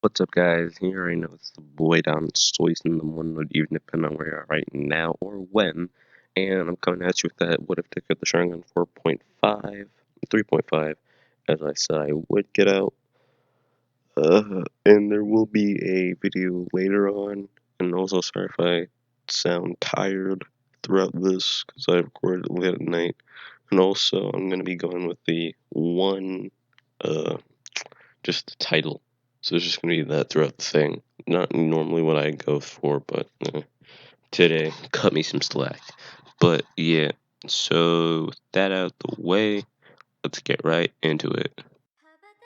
What's up, guys? Here I know it's the boy down Soyce in the one would even depend on where you're at right now or when. And I'm coming at you with that what if they got the Sharingan 4.5, 3.5, as I said I would get out. And there will be a video later on. And also, sorry if I sound tired throughout this, because I recorded it late at night. And also, I'm going to be going with the one, just the title. So it's just going to be that throughout the thing. Not normally what I go for, but today cut me some slack. But yeah, so with that out the way, let's get right into it.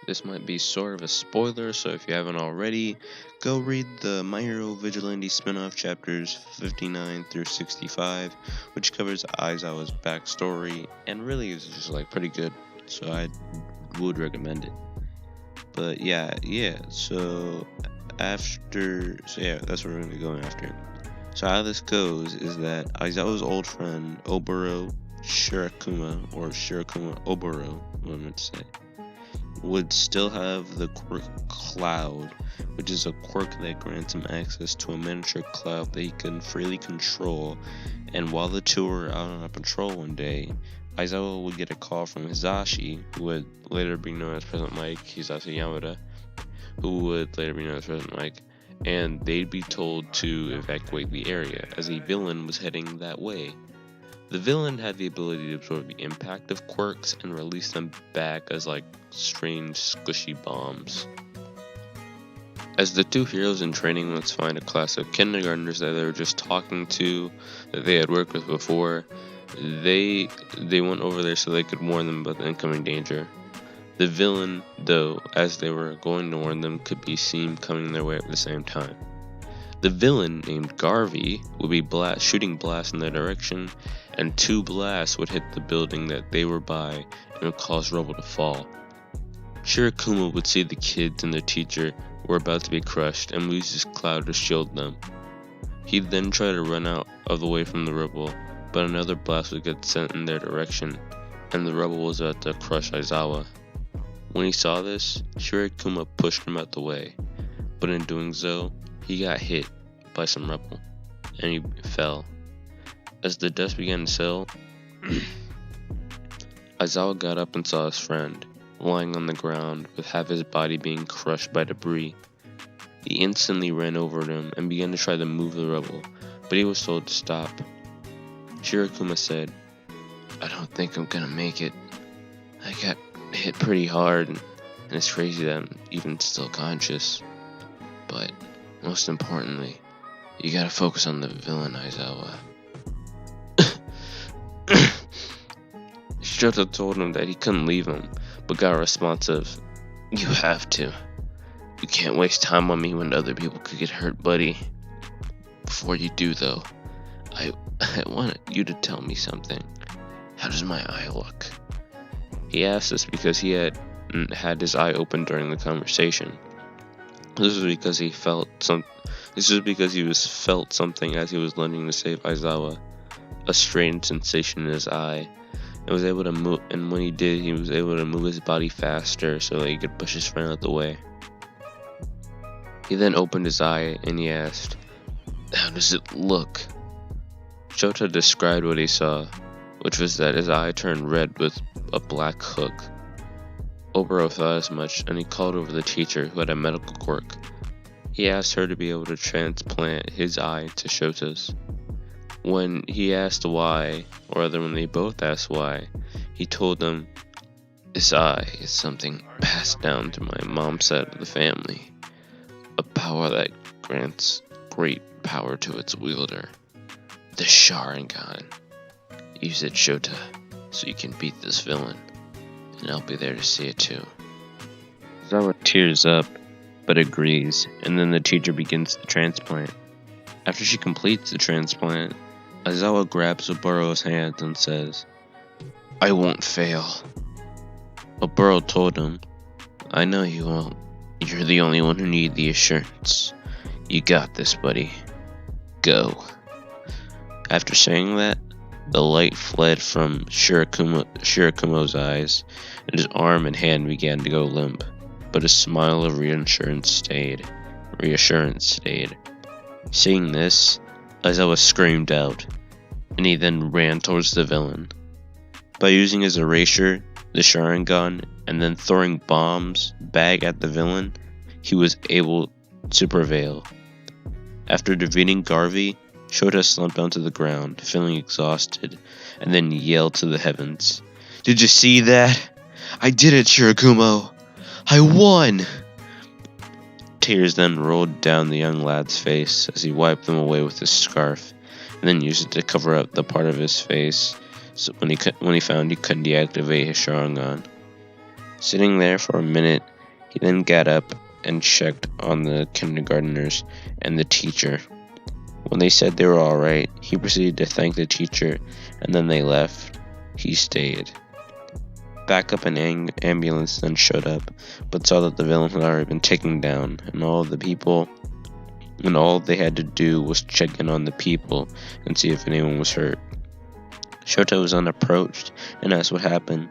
This might be sort of a spoiler, so if you haven't already, go read the My Hero Vigilante spin-off chapters 59 through 65, which covers Aizawa's backstory, and really is just like pretty good, so I would recommend it. But yeah, so that's what we're gonna be going after. So how this goes is that Aizawa's old friend Oboro Shirakumo Oboro, what I'm meant to say, would still have the quirk Cloud, which is a quirk that grants him access to a miniature cloud that he can freely control. And while the two were out on a patrol one day, Aizawa would get a call from Hisashi, who would later be known as President Mike, Hisashi Yamada, who would later be known as President Mike, and they'd be told to evacuate the area, as a villain was heading that way. The villain had the ability to absorb the impact of quirks and release them back as like strange squishy bombs. As the two heroes in training once find a class of kindergartners that they were just talking to, that they had worked with before, they went over there so they could warn them about the incoming danger. The villain, though, as they were going to warn them, could be seen coming their way at the same time. The villain, named Garvey, would be shooting blasts in their direction, and two blasts would hit the building that they were by and would cause rubble to fall. Shirakumo would see the kids and their teacher were about to be crushed and use his cloud to shield them. He'd then try to run out of the way from the rubble, but another blast would get sent in their direction, and the rubble was about to crush Aizawa. When he saw this, Shirakumo pushed him out the way, but in doing so, he got hit by some rubble, and he fell. As the dust began to settle, Aizawa got up and saw his friend, lying on the ground with half his body being crushed by debris. He instantly ran over to him and began to try to move the rubble, but he was told to stop. Shirakumo said, "I don't think I'm gonna make it. I got hit pretty hard, and it's crazy that I'm even still conscious. But most importantly, you gotta focus on the villain, Aizawa." Shota told him that he couldn't leave him, but got a response of, "You have to. You can't waste time on me when other people could get hurt, buddy. Before you do, though, I want you to tell me something. How does my eye look?" He asked this because he had his eye open during the conversation. This was because he felt something as he was learning to save Aizawa, a strange sensation in his eye, and was able to move. And when he did, he was able to move his body faster so that he could push his friend out the way. He then opened his eye and he asked, "How does it look?" Shota described what he saw, which was that his eye turned red with a black hook. Oboro thought as much, and he called over the teacher, who had a medical quirk. He asked her to be able to transplant his eye to Shota's. When he asked why, or rather when they both asked why, he told them, "This eye is something passed down to my mom's side of the family. A power that grants great power to its wielder. The Sharingan. Use it, Shota, so you can beat this villain, and I'll be there to see it too." Aizawa tears up, but agrees, and then the teacher begins the transplant. After she completes the transplant, Aizawa grabs Oboro's hand and says, "I won't fail." Oboro told him, "I know you won't. You're the only one who needs the assurance. You got this, buddy. Go." After saying that, the light fled from Shirakumo's eyes, and his arm and hand began to go limp. but a smile of reassurance stayed. Seeing this, Aizawa screamed out, and he then ran towards the villain. By using his erasure, the Sharingan, and then throwing bombs back at the villain, he was able to prevail. After defeating Garvey, Shota slumped onto the ground, feeling exhausted, and then yelled to the heavens, "Did you see that? I did it, Shirakumo! I won!" Tears then rolled down the young lad's face as he wiped them away with his scarf, and then used it to cover up the part of his face when he found he couldn't deactivate his Sharingan. Sitting there for a minute, he then got up and checked on the kindergartners and the teacher. When they said they were alright, he proceeded to thank the teacher, and then they left. He stayed. Backup and ambulance then showed up, but saw that the villain had already been taken down, and all they had to do was check in on the people and see if anyone was hurt. Shota was unapproached and asked what happened.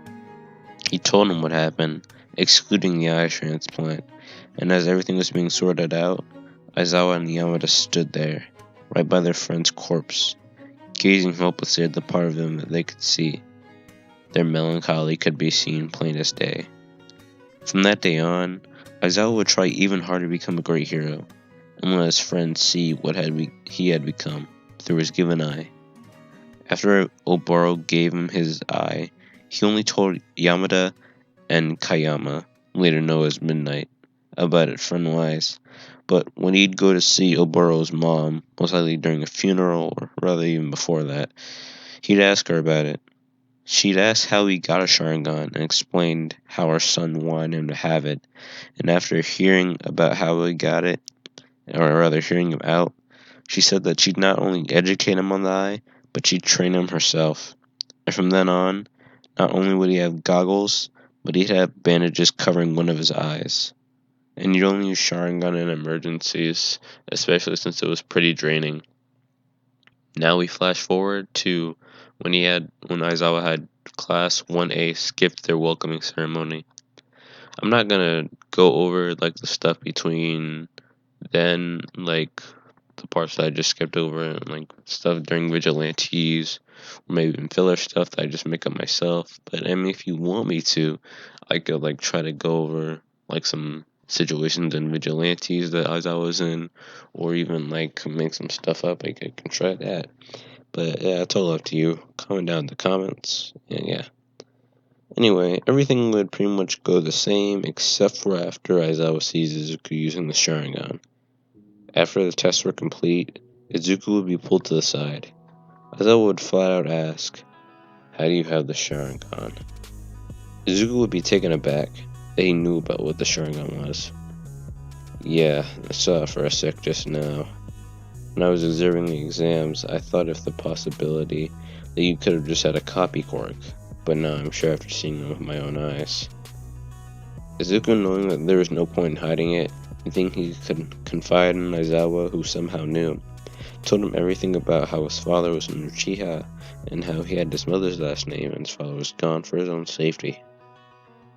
He told him what happened, excluding the eye transplant, and as everything was being sorted out, Aizawa and Yamada stood there, right by their friend's corpse, gazing hopelessly at the part of him that they could see. Their melancholy could be seen plain as day. From that day on, Aizawa would try even harder to become a great hero, and let his friends see what he had become through his given eye. After Oboro gave him his eye, he only told Yamada and Kayama, later known as Midnight, about it friend-wise, but when he'd go to see Oboro's mom, most likely during a funeral, or rather even before that, he'd ask her about it. She'd ask how he got a Sharingan and explained how her son wanted him to have it, and after hearing about how he got it, or rather hearing him out, she said that she'd not only educate him on the eye, but she'd train him herself. And from then on, not only would he have goggles, but he'd have bandages covering one of his eyes. And you'd only use Sharingan in emergencies, especially since it was pretty draining. Now we flash forward to when Aizawa had class 1A skipped their welcoming ceremony. I'm not gonna go over like the stuff between then, like the parts that I just skipped over, and like stuff during Vigilantes, or maybe even filler stuff that I just make up myself. But I mean, if you want me to, I could like try to go over like some situations in Vigilantes that Aizawa was in, or even like make some stuff up. I can try that. But yeah, it's all up to you. Comment down in the comments. And yeah. Anyway, everything would pretty much go the same except for after Aizawa sees Izuku using the Sharingan. After the tests were complete, Izuku would be pulled to the side. Aizawa would flat out ask, "How do you have the Sharingan?" Izuku would be taken aback that he knew about what the Sharingan was. "Yeah, I saw it for a sec just now. When I was observing the exams, I thought of the possibility that you could have just had a copy quirk, but now I'm sure after seeing them with my own eyes." Izuku, knowing that there was no point in hiding it, and thinking he could confide in Aizawa, who somehow knew, told him everything about how his father was an Uchiha, and how he had his mother's last name and his father was gone for his own safety.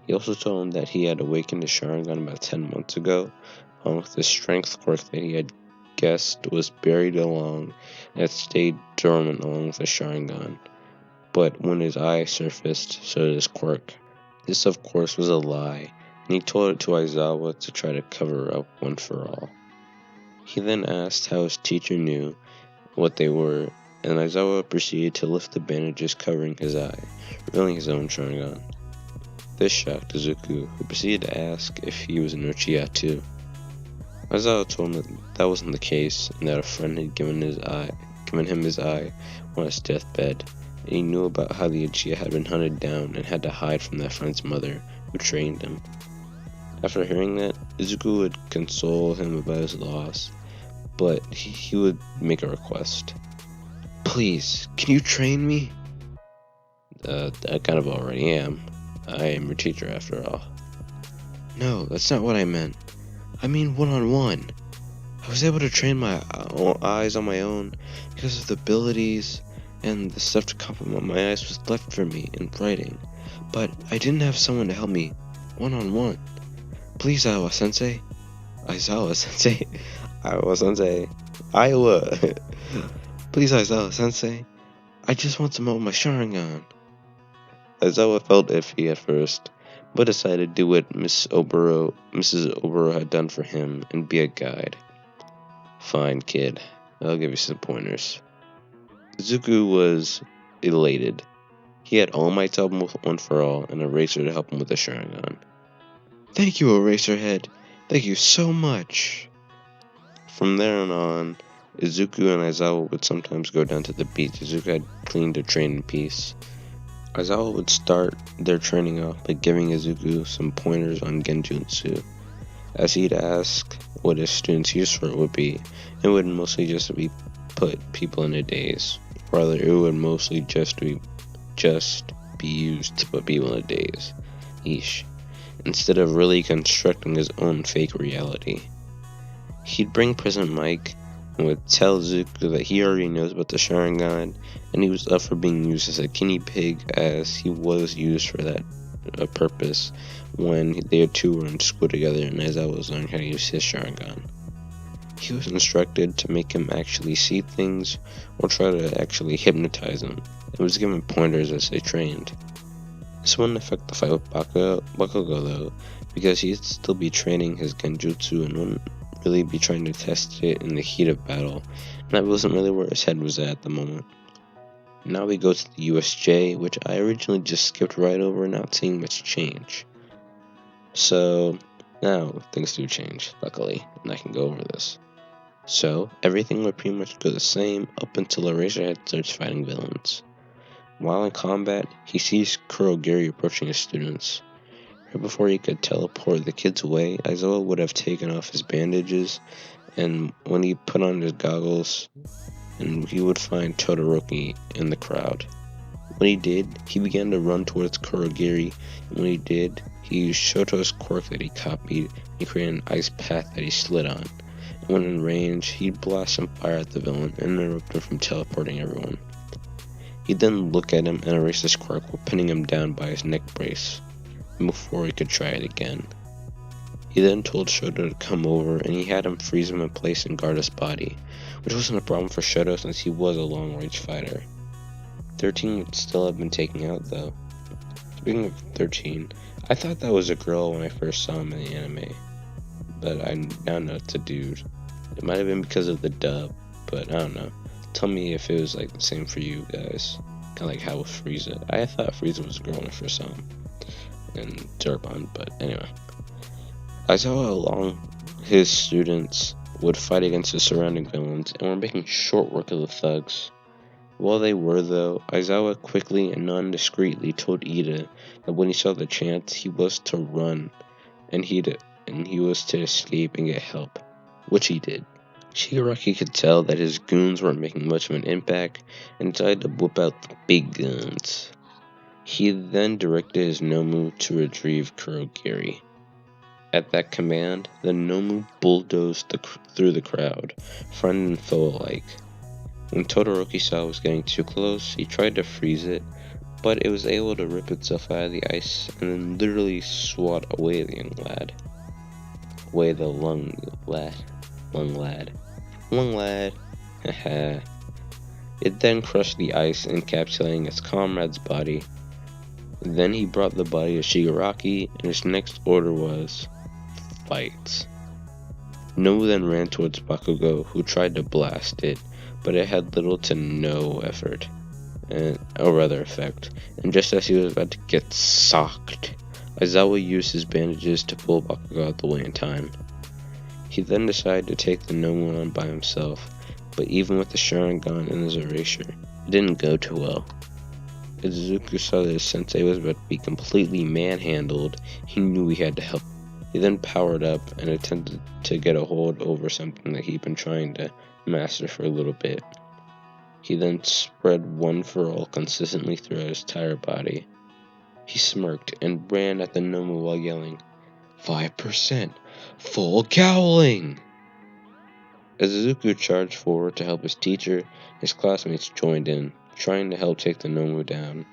He also told him that he had awakened his Sharingan about 10 months ago, along with the strength quirk that he had guessed was buried along and had stayed dormant along with the Sharingan. But when his eye surfaced, so did his quirk. This, of course, was a lie, and he told it to Aizawa to try to cover up one for all. He then asked how his teacher knew what they were, and Aizawa proceeded to lift the bandages covering his eye, revealing his own Sharingan. This shocked Izuku, who proceeded to ask if he was an Uchiha too. Aizawa told him that wasn't the case, and that a friend had given him his eye on his deathbed, and he knew about how the Uchiha had been hunted down and had to hide from that friend's mother, who trained him. After hearing that, Izuku would console him about his loss, but he would make a request. "Please, can you train me?" I kind of already am. I am your teacher after all." "No, that's not what I meant. I mean one-on-one. I was able to train my eyes on my own because of the abilities and the stuff to complement my eyes was left for me in writing, but I didn't have someone to help me one-on-one. Please, Aizawa-sensei. Aizawa-sensei. Aizawa-sensei. Iowa. Please, Aizawa-sensei. I just want to mow my Sharingan. Aizawa felt iffy at first, but decided to do what Mrs. Oboro had done for him and be a guide. Fine, kid. I'll give you some pointers. Izuku was elated. He had All Might's help one for all and Eraser to help him with the Sharingan. Thank you, Eraserhead. Thank you so much. From there on, Izuku and Aizawa would sometimes go down to the beach. Izuku had cleaned to train in peace. Aizawa would start their training off by giving Izuku some pointers on genjutsu, as he'd ask what his students' use for it would be. It would mostly just be put people in a daze. Rather, it would mostly just be used to put people in a daze. Yeesh. Instead of really constructing his own fake reality. He'd bring President Mike and would tell Izuku that he already knows about the Sharingan, and he was up for being used as a guinea pig, as he was used for that purpose when they two were in school together and Aizawa was learning how to use his Sharingan. He was instructed to make him actually see things or try to actually hypnotize him, and was given pointers as they trained. This wouldn't affect the fight with Bakugo though, because he'd still be training his genjutsu and wouldn't really be trying to test it in the heat of battle, and that wasn't really where his head was at the moment. Now we go to the USJ, which I originally just skipped right over, not seeing much change. So, now things do change, luckily, and I can go over this. So, everything would pretty much go the same up until Eraserhead starts fighting villains. While in combat, he sees Kurogiri approaching his students. Right before he could teleport the kids away, Aizawa would have taken off his bandages, and when he put on his goggles, and he would find Todoroki in the crowd. When he did, he began to run towards Kurogiri, and when he did, he used Shoto's quirk that he copied, and created an ice path that he slid on. And when in range, he'd blast some fire at the villain and interrupt him from teleporting everyone. He'd then look at him and erase his quirk while pinning him down by his neck brace, before he could try it again. He then told Shoto to come over, and he had him freeze him in place and guard his body, which wasn't a problem for Shoto since he was a long-range fighter. 13 would still have been taken out though. Speaking of 13, I thought that was a girl when I first saw him in the anime, but I now know it's a dude. It might have been because of the dub, but I don't know. Tell me if it was like the same for you guys. Kinda like how with Frieza. I thought Frieza was a girl when I first saw him. And Zarbon, but anyway. Aizawa along his students would fight against the surrounding villains and were making short work of the thugs. While they were though, Aizawa quickly and non-discreetly told Ida that when he saw the chance, he was to run, and he was to escape and get help, which he did. Shigaraki could tell that his goons weren't making much of an impact and decided to whip out the big guns. He then directed his Nomu to retrieve Kurogiri. At that command, the Nomu bulldozed through the crowd, friend and foe alike. When Todoroki saw it was getting too close, he tried to freeze it, but it was able to rip itself out of the ice and then literally swat away the young lad. Away the lung lad. Haha. It then crushed the ice, encapsulating its comrade's body. Then he brought the body to Shigaraki, and his next order was fight. Nomu then ran towards Bakugo, who tried to blast it, but it had little to no effect. And just as he was about to get socked, Aizawa used his bandages to pull Bakugo out the way in time. He then decided to take the Nomu on by himself, but even with the Sharingan and his erasure, it didn't go too well. As Izuku saw that his sensei was about to be completely manhandled, he knew he had to help. He then powered up and attempted to get a hold over something that he'd been trying to master for a little bit. He then spread one for all consistently throughout his entire body. He smirked and ran at the Nomu while yelling, 5%! Full cowling! As Izuku charged forward to help his teacher, his classmates joined in, trying to help take the Nomu down.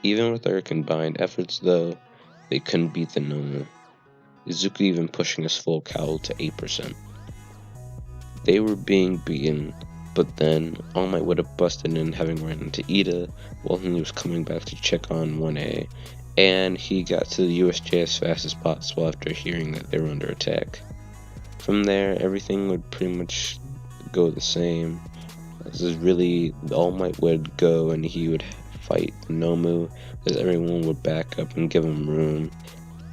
Even with their combined efforts though, they couldn't beat the Nomu. Izuku even pushing his full cowl to 8%. They were being beaten, but then All Might would have busted in, having ran into Ida while he was coming back to check on 1A, and he got to the USJ as fast as possible after hearing that they were under attack. From there, everything would pretty much go the same. This is really, All Might would go and he would fight Nomu, as everyone would back up and give him room.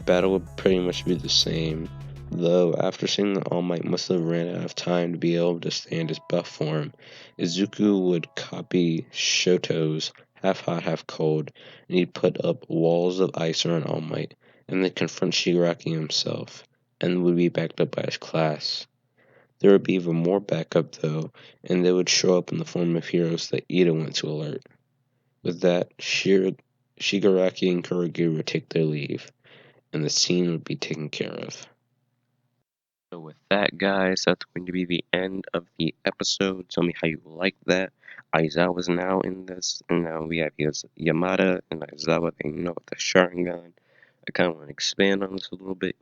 Battle would pretty much be the same, though after seeing that All Might must have ran out of time to be able to stand his buff form, Izuku would copy Shoto's half hot, half cold, and he'd put up walls of ice around All Might, and then confront Shigaraki himself, and would be backed up by his class. There would be even more backup though, and they would show up in the form of heroes that Ida went to alert. With that, Shigaraki and Kurogiri would take their leave, and the scene would be taken care of. So with that, guys, that's going to be the end of the episode. Tell me how you like that. Aizawa is now in this, and now we have Yamada and Aizawa. They know the Sharingan. I kind of want to expand on this a little bit,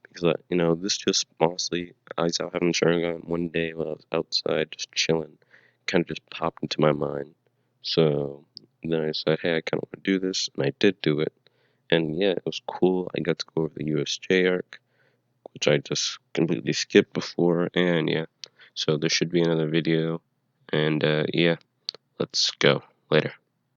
because this just honestly, Aizawa having Sharingan one day while I was outside just chilling, kind of just popped into my mind. So then I said, hey, I kind of want to do this, and I did do it. And yeah, it was cool. I got to go over the USJ arc, which I just completely skipped before, and yeah, so there should be another video, and yeah, let's go. Later.